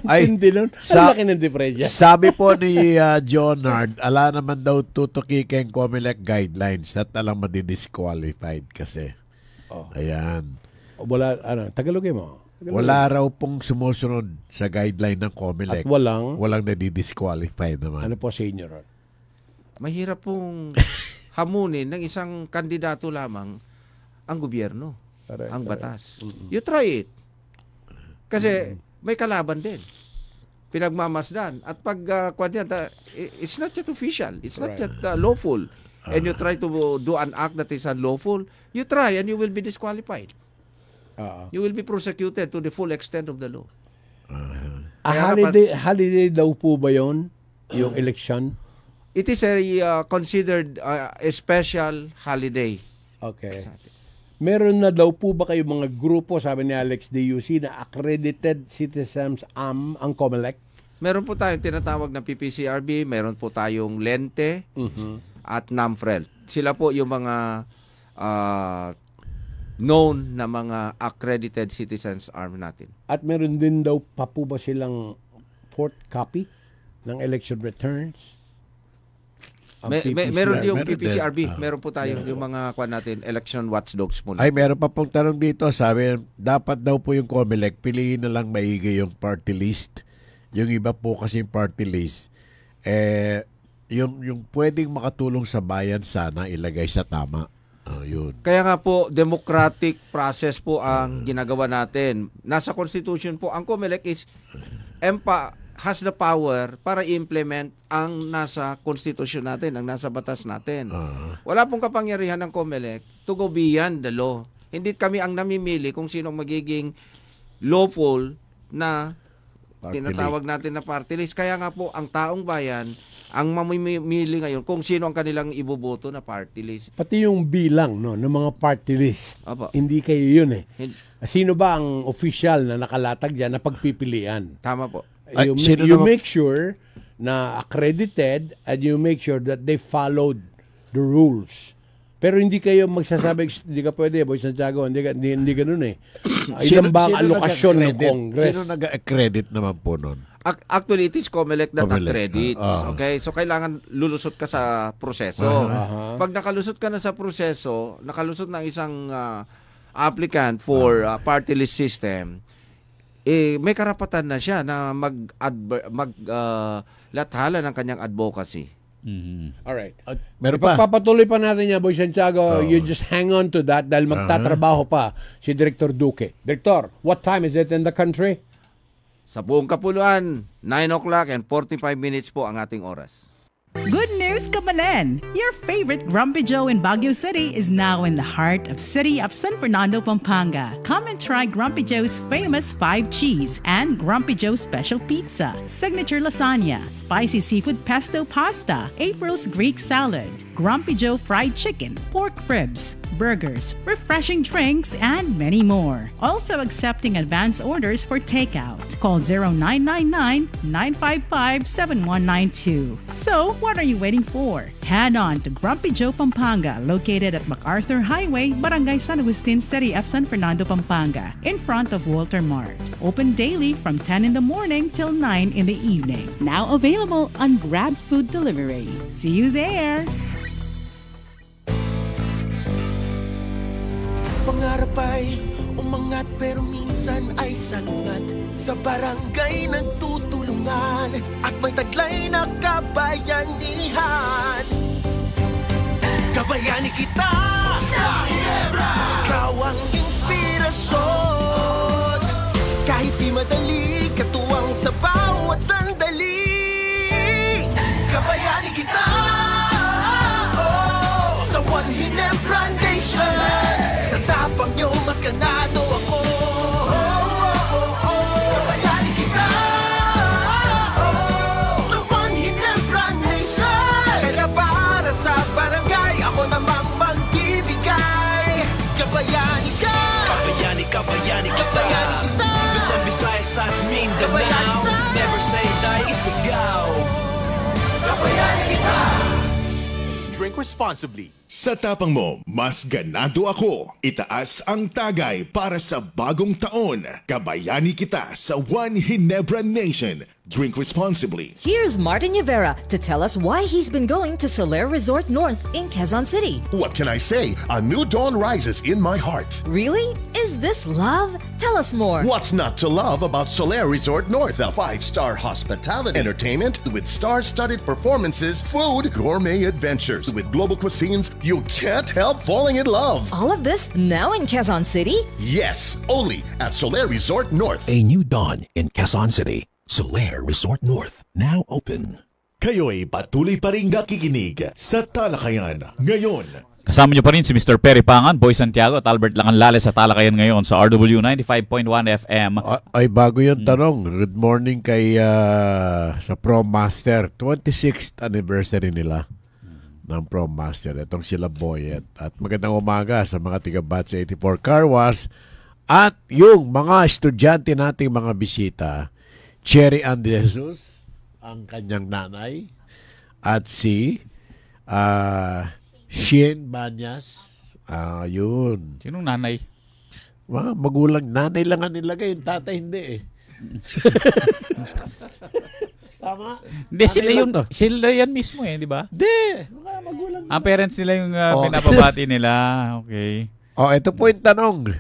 Ay, hindi nun. Ang laki ng diferensya. Sabi po ni Jonard, ala naman daw tutukikin COMELEC guidelines at alang madidisqualified kasi. Ayan. Wala, Tagalogin mo. Wala raw pong sumusunod sa guideline ng COMELEC. At walang nadidisqualified naman. Ano po sa inyo ron? Mahirap pong hamunin ng isang kandidato lamang ang gobyerno, ang batas. You try it. Kasi may kalaban din. Pinagmamasdan. At pag it's not yet official. It's not yet lawful. And you try to do an act that is unlawful, you try and you will be disqualified. You will be prosecuted to the full extent of the law. Holiday daw po ba yun? Yung election? It is considered a special holiday. Okay. Meron na daw po ba kayo mga grupo, sabi ni Alex DUC, na accredited citizens ang COMELEC? Meron po tayong tinatawag na PPCRB, meron po tayong Lente at NAMFREL. Sila po yung mga known na mga accredited citizens arm natin. At meron din daw pa po ba silang fourth copy ng election returns? Meron yung PPCRB. Meron po tayo yung mga natin, election watchdogs muna. Ay, meron pa pong tanong dito. Sabi, dapat daw po yung COMELEC, piliin na lang maigi yung party list. Yung iba po kasi yung party list, yung pwedeng makatulong sa bayan sana ilagay sa tama. Yun. Kaya nga po, democratic process po ang ginagawa natin. Nasa Constitution po, ang COMELEC has the power para i-implement ang nasa Constitution natin, ang nasa batas natin. Wala pong kapangyarihan ng COMELEC to go beyond the law. Hindi kami ang namimili kung sino magiging lawful na tinatawag natin na party list. Kaya nga po, ang taong bayan ang mamimili ngayon kung sino ang kanilang iboboto na party list. Pati yung bilang ng mga party list, hindi kayo yun Sino ba ang official na nakalatag dyan na pagpipilian? Tama po. You make sure na accredited and you make sure that they followed the rules. Pero hindi kayo magsasabi, hindi ka pwede, Boy Santiago, hindi ganun Ilan ba ang alokasyon ng Congress? Sino nag-accredit naman po nun? Actually, it is COMELEC that accredits. Okay? So, kailangan lulusot ka sa proseso. Pag nakalusot ka na sa proseso, nakalusot ng isang applicant for party list system, may karapatan na siya na maglathala ng kanyang advocacy. Alright. Meron pa. Papatuloy pa natin niya, Boy Santiago. You just hang on to that dahil magtatrabaho pa si Director Duque. Director, what time is it in the country? Sa buong kapuluan, 9:00 and 45 minutes po ang ating oras. Good news, Kabalen! Your favorite Grumpy Joe in Baguio City is now in the heart of city of San Fernando, Pampanga. Come and try Grumpy Joe's famous 5 cheese and Grumpy Joe special pizza, signature lasagna, spicy seafood pesto pasta, April's Greek salad, Grumpy Joe fried chicken, pork ribs, burgers, refreshing drinks, and many more. Also accepting advance orders for takeout. Call 0999-955-7192. So, what are you waiting for? Head on to Grumpy Joe Pampanga, located at MacArthur Highway, Barangay San Agustin, City of San Fernando, Pampanga, in front of Walter Mart. Open daily from 10 in the morning till 9 in the evening. Now available on Grab Food Delivery. See you there! Pangarap ay umangat pero minsan ay salungat. Sa barangay nagtutulungan at may taglay na kabayanihan. Kabayani kita sa Ginebra. Ikaw ang inspirasyon. Kahit di madali, katuwang sa bawat sandali. Kabayani kita sa One Ginebra Nation. Sa tapang nyo, mas ganado ako. Kabayani kita sa One Ginebra Nation. Kaya para sa barangay, ako namang mag responsibly. Sa tapang mo, mas ganado ako. Itaas ang tagay para sa bagong taon. Kabayani kita sa One Ginebra Nation. Drink responsibly. Here's Martin Rivera to tell us why he's been going to Soler Resort North in Quezon City. What can I say? A new dawn rises in my heart. Really? Is this love? Tell us more. What's not to love about Soler Resort North? A 5-star hospitality, entertainment with star-studded performances, food, gourmet adventures with global cuisines. You can't help falling in love. All of this now in Quezon City? Yes, only at Soler Resort North. A new dawn in Quezon City. Soler Resort North, now open. Kayo'y patuloy pa rin nakikinig sa Talakayan ngayon. Kasama niyo pa rin si Mr. Perry Pangan, Boy Santiago at Albert Lacanlales sa Talakayan ngayon sa RW 95.1 FM. Ay, bago yung tanong. Good morning kay sa Prom Master. 26th anniversary nila ng Prom Master. Itong sila Boyet. At magandang umaga sa mga tiga-Bats 84 Car Wash at yung mga estudyante nating mga bisita. Cherry Ann De Jesus, ang kanyang nanay, at si Shane Banyas. Yun. Sinong nanay? Mga magulang. Nanay lang ang nilagay. Yung tatay hindi eh. Tama? Hindi, sila yan mismo eh, di ba? Hindi. Mga magulang. Ang parents nila yung pinapabati nila. Okay. Ito po yung tanong.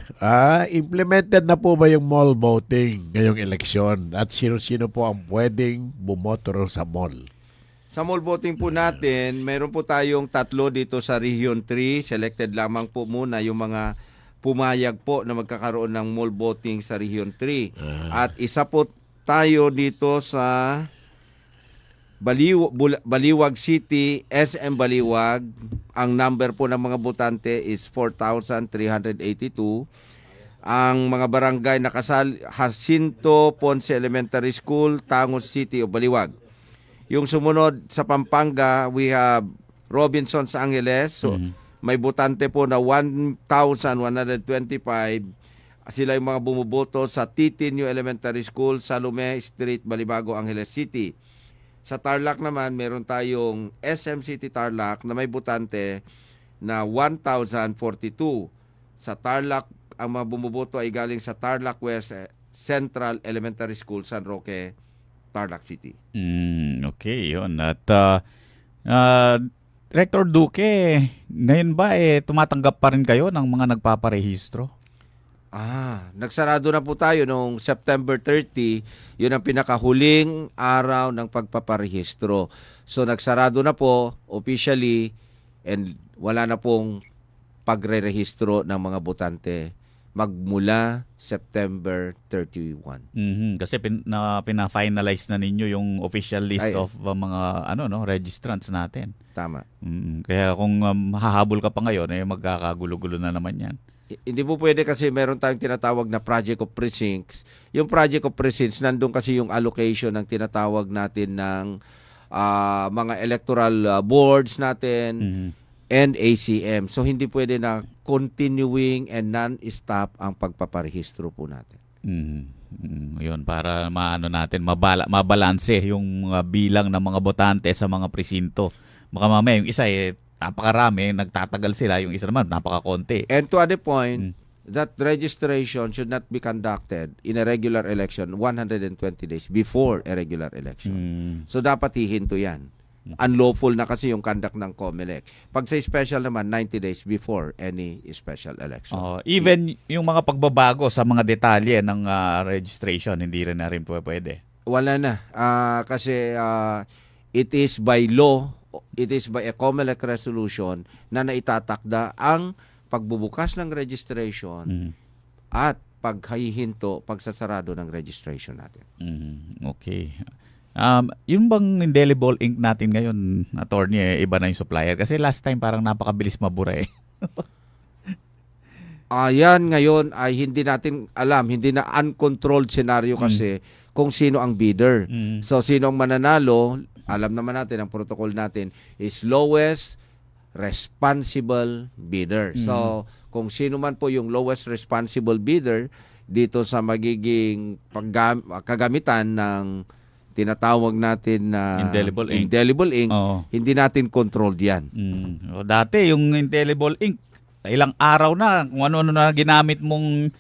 Implemented na po ba yung mall voting ngayong eleksyon? At sino-sino po ang pwedeng bumoto sa mall? Sa mall voting po natin, mayroon po tayong 3 dito sa Region 3. Selected lamang po muna yung mga pumayag po na magkakaroon ng mall voting sa Region 3. At isa po tayo dito sa Baliwag City, SM Baliwag. Ang number po ng mga botante is 4,382. Ang mga barangay nakasal, Jacinto Ponce Elementary School, Tangos City o Baliwag. Yung sumunod sa Pampanga, we have Robinsons Angeles. So, may botante po na 1,125. Sila yung mga bumuboto sa Titi New Elementary School, Salome Street, Balibago, Angeles City. Sa Tarlac naman, meron tayong SM City Tarlac na may botante na 1,042. Sa Tarlac, ang mga bumuboto ay galing sa Tarlac West Central Elementary School, San Roque, Tarlac City. Okay, yun. At Director Duque, ngayon ba tumatanggap pa rin kayo ng mga nagpaparehistro? Nagsarado na po tayo noong September 30. Yun ang pinakahuling araw ng pagpaparehistro. So nagsarado na po officially and wala na pong pagre-rehistro ng mga botante magmula September 31. Kasi pina-finalize na ninyo yung official list of mga registrants natin. Tama. Kaya kung hahabol ka pa ngayon, magkakagulo-gulo na naman yan. Hindi po pwede kasi meron tayong tinatawag na Project of Precincts. Yung Project of Precincts, nandun kasi yung allocation ng tinatawag natin ng mga electoral boards natin and ACM. So hindi pwede na continuing and non-stop ang pagpaparehistro po natin. Yun, para natin mabalanse yung bilang ng mga botante sa mga presinto. Baka mamaya yung isa napakarami, nagtatagal sila. Yung isa naman, napakakonti. And to add a point, that registration should not be conducted in a regular election 120 days before a regular election. So, dapat hihinto yan. Unlawful na kasi yung conduct ng COMELEC. Pag sa special naman, 90 days before any special election. Even yung mga pagbabago sa mga detalye ng registration, hindi rin na rin pwede. Wala na. Kasi it is by law, it is by a COMELEC resolution na naitatakda ang pagbubukas ng registration at paghihinto, pagsasarado ng registration natin. Okay. Yung bang indelible ink natin ngayon, attorney, iba na yung supplier? Kasi last time parang napakabilis mabura eh. Yan ngayon ay hindi natin alam, hindi na uncontrolled scenario kasi kung sino ang bidder. So sino ang mananalo, alam naman natin, ang protocol natin is lowest responsible bidder. So, kung sino man po yung lowest responsible bidder dito sa magiging kagamitan ng tinatawag natin na Indelible ink. hindi natin controlled yan. Dati yung indelible ink, ilang araw na kung ano-ano na ginamit mong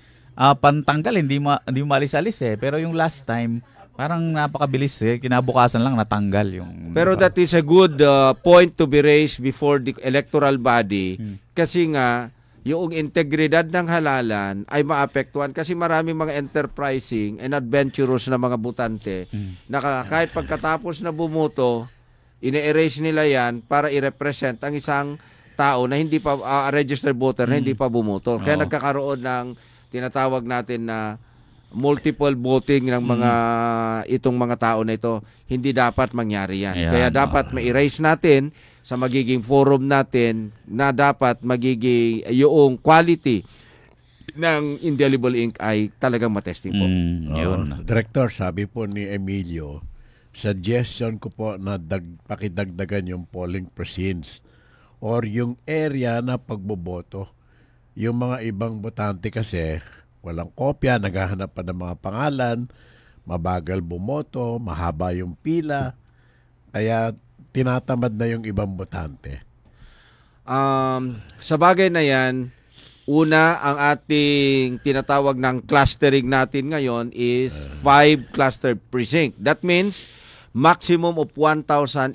pantanggal, hindi maalis-alis eh. Pero yung last time, parang napakabilis eh. Kinabukasan lang natanggal yung... Pero that is a good point to be raised before the electoral body kasi nga yung integridad ng halalan ay maapektuhan kasi maraming mga enterprising and adventurous na mga butante na kahit pagkatapos na bumoto, ine-erase nila yan para i-represent ang isang tao na hindi pa registered voter na hindi pa bumoto. Kaya nagkakaroon ng tinatawag natin na multiple voting ng mga itong mga tao na ito. Hindi dapat mangyari yan. Kaya dapat ma-erase natin sa magiging forum natin na dapat magiging yung quality ng indelible ink ay talagang matesting po. Director, sabi po ni Emilio, suggestion ko po na pakidagdagan yung polling precincts or yung area na pagboboto. Yung mga ibang botante kasi walang kopya, naghahanap pa ng mga pangalan, mabagal bumoto, mahaba yung pila, kaya tinatamad na yung ibang botante. Sa bagay na yan, una, ang ating tinatawag ng clustering natin ngayon is 5 cluster precinct. That means maximum of 1,000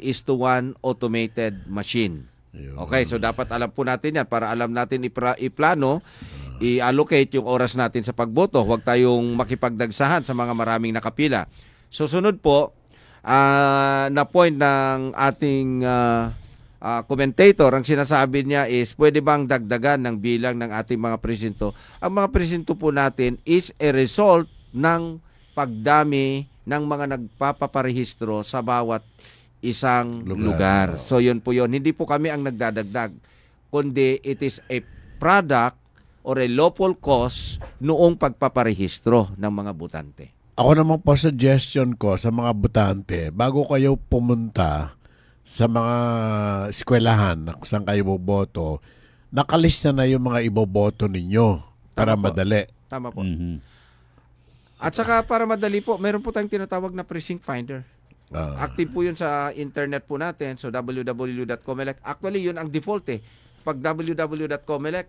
is to 1 automated machine. Okay, so dapat alam po natin yan para alam natin iplano, i-allocate yung oras natin sa pagboto. Huwag tayong makipagdagsahan sa mga maraming nakapila. Susunod po, na point ng ating commentator, ang sinasabi niya is pwede bang dagdagan ng bilang ng ating mga presinto? Ang mga presinto po natin is a result ng pagdami ng mga nagpapaparehistro sa bawat isang lugar. So yun po yun. Hindi po kami ang nagdadagdag, kundi it is a product or a lawful cause noong pagpaparehistro ng mga botante. Ako naman po suggestion ko sa mga botante, bago kayo pumunta sa mga eskwelahan na kung saan kayo boboto, nakalista na yung mga iboboto ninyo para madali. Tama po. At saka para madali po, meron po tayong tinatawag na precinct finder. Active po yun sa internet po natin, so www.comelec. Actually, yun ang default eh. Pag www.comelec,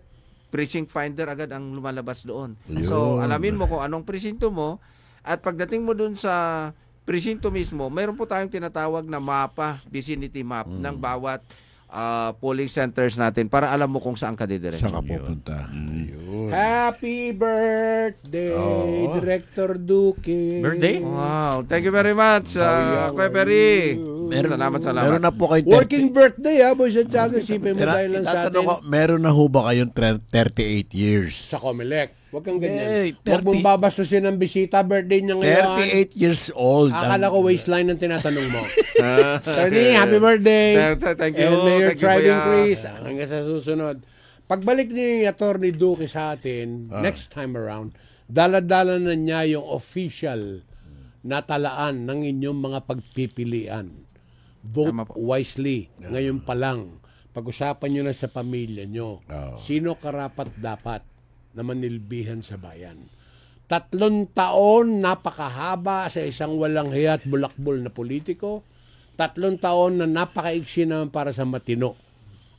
precinct finder agad ang lumalabas doon. So, alamin mo kung anong presinto mo. At pagdating mo dun sa presinto mismo, mayroon po tayong tinatawag na mapa, vicinity map ng bawat polling centers natin para alam mo kung saan ka didiretso. Saan ka pupunta. Happy birthday, Director Duque. Birthday? Wow, thank you very much, Kuya Perry. Salamat. Meron na po kayong working birthday Boy Santiago. Sipin mo dahil lang sa atin. Meron na ho ba kayong 38 years? Sa Comelec. Huwag kang ganyan. Huwag mong babastusin ng bisita. Birthday niya ngayon. 38 years old. Akala ko waistline ang tinatanong mo. Sirny, happy birthday. Thank you. And may your tribe increase. Hanggang sa susunod. Pagbalik ni Atty. Duque sa atin, next time around, dala-dala na niya yung official na talaan ng inyong mga pagpipilian. Vote wisely. Ngayon pa lang. Pag-usapan nyo na sa pamilya nyo. Sino karapat-dapat na manilbihan sa bayan. 3 taon, napakahaba sa isang walang hiya at bulakbol na politiko. 3 taon na napakaiksi naman para sa matino.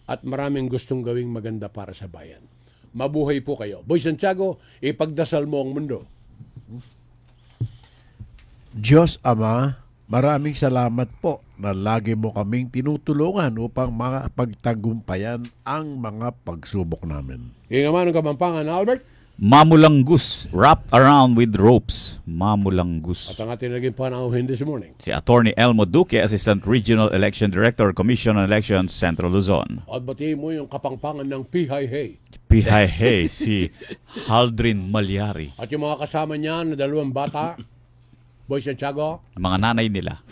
At maraming gustong gawing maganda para sa bayan. Mabuhay po kayo. Boy Santiago, ipagdasal mo ang mundo. Diyos Ama, maraming salamat po na lagi mo kaming tinutulungan upang makapagtagumpayan ang mga pagsubok namin. Yung naman ang Kapampangan, Albert? Mamulanggus, wrapped around with ropes. Mamulanggus. At ang ating naging panauhin this morning. Si Atty. Elmo Duque, Assistant Regional Election Director, Commission on Elections, Central Luzon. At batiin mo yung Kapampangan ng Pihay-Hey. Pihay-Hey, si Haldrin Malyari. At yung mga kasama niya na 2 bata, Boy Santiago. Mga nanay nila.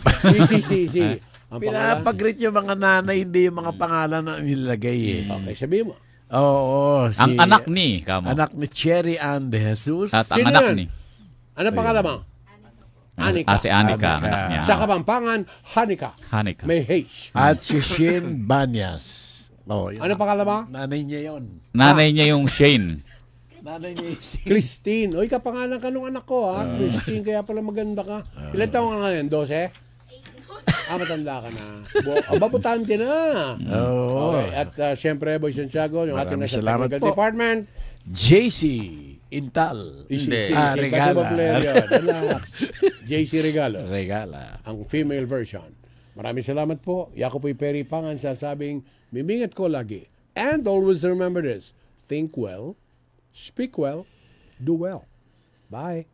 Si. Pinapag-greet yung mga nanay, hindi yung mga pangalan na nilagay eh. Okay, sabihin mo. Oo. Ang anak ni, kamo. Anak ni Cherry Ann de Jesus. At ang anak ni. Ano pangalan mo? Anika. Si Anika, ang anak niya. Sa Kapampangan, Hanika. May H. At si Shane Banyas. Ano pangalan mo? Nanay niya yon. Nanay niya yung Shane. Nanay ni AC. Christine. Uy, kapangalan ka nung anak ko, ha? Christine, kaya pala maganda ka. Ilan taong ka ngayon? 12? Matanda ka na. Babutante na. Okay. At syempre, Boy Santiago, yung ating nasa technical department. JC Intal. Regala. JC Regalo. Regala. Ang female version. Maraming salamat po. Ako po'y Perry Pangan, sasabing, mimingat ko lagi. And always remember this. Think well, speak well, do well. Bye.